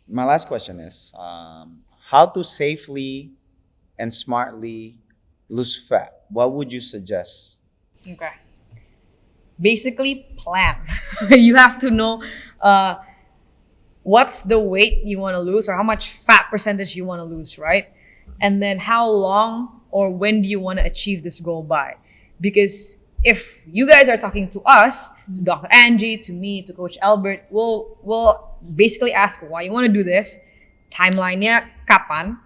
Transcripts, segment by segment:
My last question is how to safely and smartly lose fat. What would you suggest? Okay. Basically, plan. You have to know uh, what's the weight you want to lose or how much fat percentage you want to lose, right? And then how long or when do you want to achieve this goal by? Because if you guys are talking to us, to Dr. Angie, to me, to Coach Albert, we'll basically ask why you want to do this, timeline-nya kapan,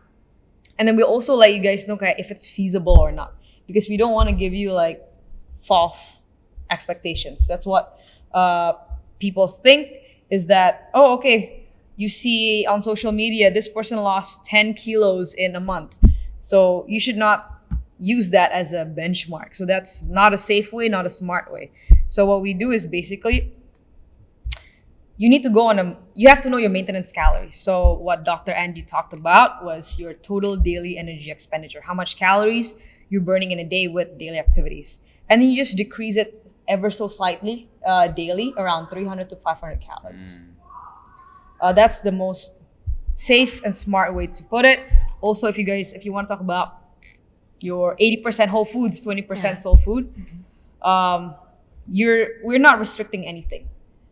and then we also let you guys know if it's feasible or not, because we don't want to give you like false expectations. That's what people think, is that, oh, okay, you see on social media this person lost 10 kilos in a month, so you should not use that as a benchmark. So that's not a safe way, not a smart way. So what we do is basically, you need to go on you have to know your maintenance calories. So what Dr. Andy talked about was your total daily energy expenditure, how much calories you're burning in a day with daily activities. And then you just decrease it ever so slightly daily, around 300 to 500 calories. That's the most safe and smart way to put it. Also, if you want to talk about your 80% whole foods, 20% soul food, we're not restricting anything.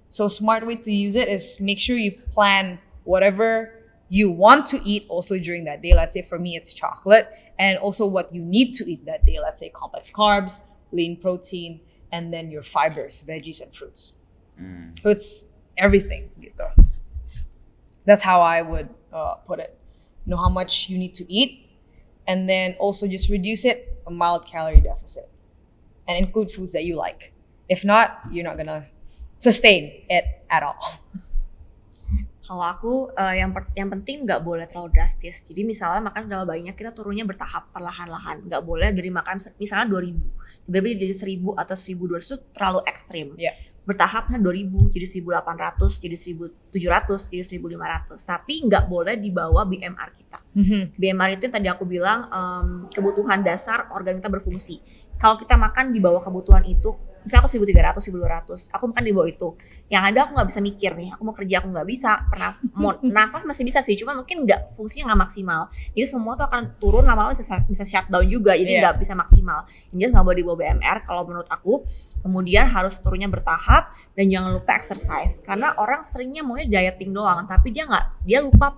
So smart way to use it is make sure you plan whatever you want to eat also during that day. Let's say for me it's chocolate, and also what you need to eat that day. Let's say complex carbs, lean protein, and then your fibers, veggies and fruits. So it's everything gitu. That's how I would put it. Know how much you need to eat, and then also just reduce it a mild calorie deficit, and include foods that you like. If not, you're not gonna sustain it at all. Kalau aku yang penting nggak boleh terlalu drastis. Jadi misalnya makan berapa banyak, kita turunnya bertahap, perlahan-lahan. Nggak boleh dari makan misalnya 2.000, tiba-tiba jadi 1.000 atau 1.200 itu terlalu ekstrim. Yeah. Bertahapnya 2.000, jadi 1.800, jadi 1.700, jadi 1.500. Tapi nggak boleh di bawah BMR kita. BMR itu yang tadi aku bilang kebutuhan dasar organ kita berfungsi. Kalau kita makan di bawah kebutuhan itu, misalnya aku 1.300, 1.200, aku makan di bawah itu, yang ada aku nggak bisa mikir nih, aku mau kerja aku nggak bisa, mau nafas masih bisa sih, cuman mungkin nggak, fungsinya nggak maksimal. Jadi semua tuh akan turun, lama-lama bisa shutdown juga, jadi nggak bisa maksimal. Jadi nggak boleh di bawah BMR kalau menurut aku. Kemudian harus turunnya bertahap, dan jangan lupa exercise, karena orang seringnya maunya dieting doang, tapi dia lupa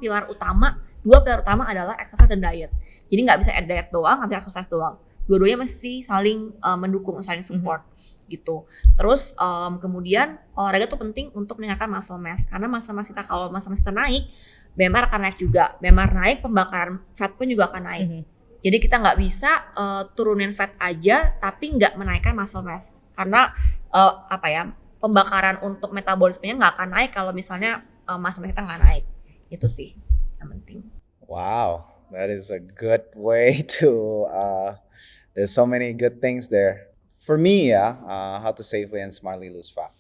dua pilar utama adalah exercise dan diet. Jadi nggak bisa diet doang, nggak bisa exercise doang. Dua-duanya masih saling mendukung, saling support gitu. Terus kemudian olahraga tuh penting untuk meningkatkan muscle mass, karena muscle mass kita, kalau muscle mass kita naik, BMR akan naik juga. BMR naik, pembakaran fat pun juga akan naik. Jadi kita nggak bisa turunin fat aja tapi nggak menaikkan muscle mass, karena pembakaran untuk metabolismenya nggak akan naik kalau misalnya muscle mass kita nggak naik. Itu sih yang penting. Wow, that is a good way to. There's so many good things there. For me, how to safely and smartly lose fat.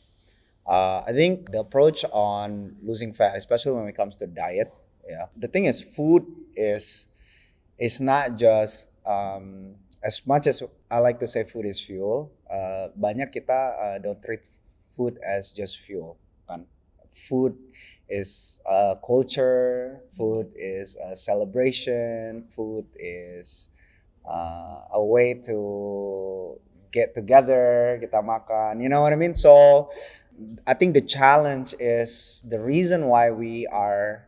I think the approach on losing fat, especially when it comes to diet, the thing is, food is not just as much as I like to say food is fuel. Banyak kita don't treat food as just fuel. Kan? Food is culture. Food is a celebration. Food is a way to get together, kita makan, you know what I mean? So I think the challenge is the reason why we are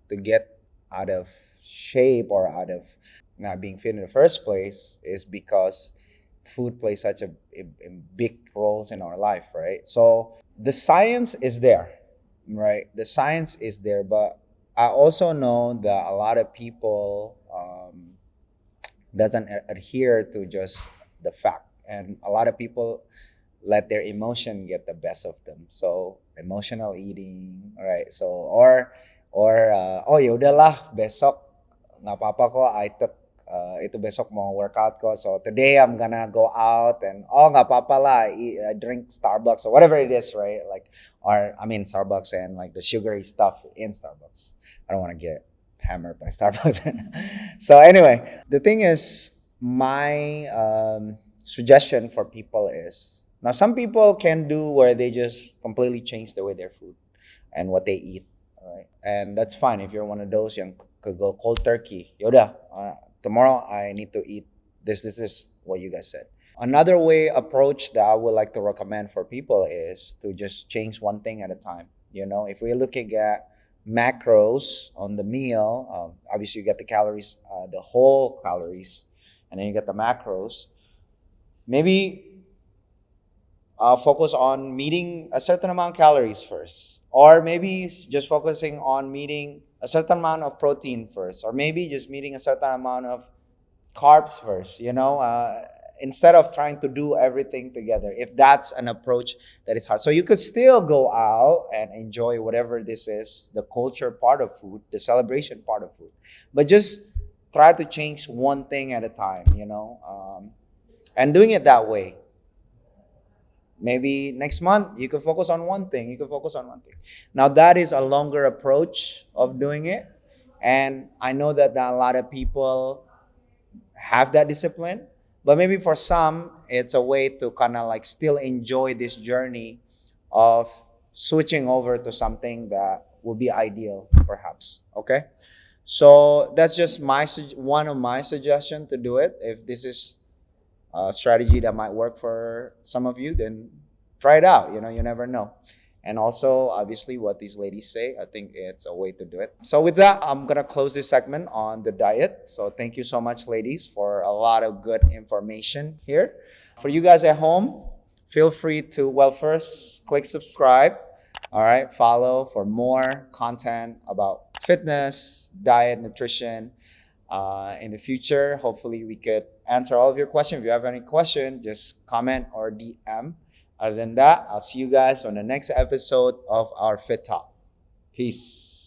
to get out of shape or out of not being fit in the first place is because food plays such a big roles in our life, right? So the science is there, right? The science is there, but I also know that a lot of people doesn't adhere to just the fact, and a lot of people let their emotion get the best of them. So emotional eating, right? So or oh ya udahlah, besok nggak apa-apa kok, I took itu besok mau workout kok, so today I'm gonna go out and nggak apa-apa lah, drink Starbucks or whatever it is, right? Like, or I mean Starbucks and like the sugary stuff in Starbucks. I don't want to get hammered by Starbucks. So anyway, the thing is, my suggestion for people is, now some people can do where they just completely change the way their food and what they eat, right? and that's fine if you're one of those yang could go cold turkey. Yaudah, tomorrow I need to eat this, what you guys said. Another way approach that I would like to recommend for people is to just change one thing at a time. You know, if we're looking at macros on the meal, obviously you get the calories, the whole calories, and then you get the macros. Maybe focus on meeting a certain amount of calories first, or maybe just focusing on meeting a certain amount of protein first, or maybe just meeting a certain amount of carbs first, instead of trying to do everything together, if that's an approach that is hard. So you could still go out and enjoy whatever this is, the culture part of food, the celebration part of food, but just try to change one thing at a time, and doing it that way. Maybe next month you could focus on one thing. Now that is a longer approach of doing it. And I know that a lot of people have that discipline, but maybe for some, it's a way to kind of like still enjoy this journey of switching over to something that will be ideal, perhaps. Okay? So that's just one of my suggestions to do it. If this is a strategy that might work for some of you, then try it out. You never know. And also, obviously, what these ladies say, I think it's a way to do it. So with that, I'm going to close this segment on the diet. So thank you so much, ladies, for a lot of good information here. For you guys at home, feel free to, first click subscribe. All right, follow for more content about fitness, diet, nutrition. In the future, hopefully we could answer all of your questions. If you have any question, just comment or DM. Other than that, I'll see you guys on the next episode of our Fit Talk. Peace.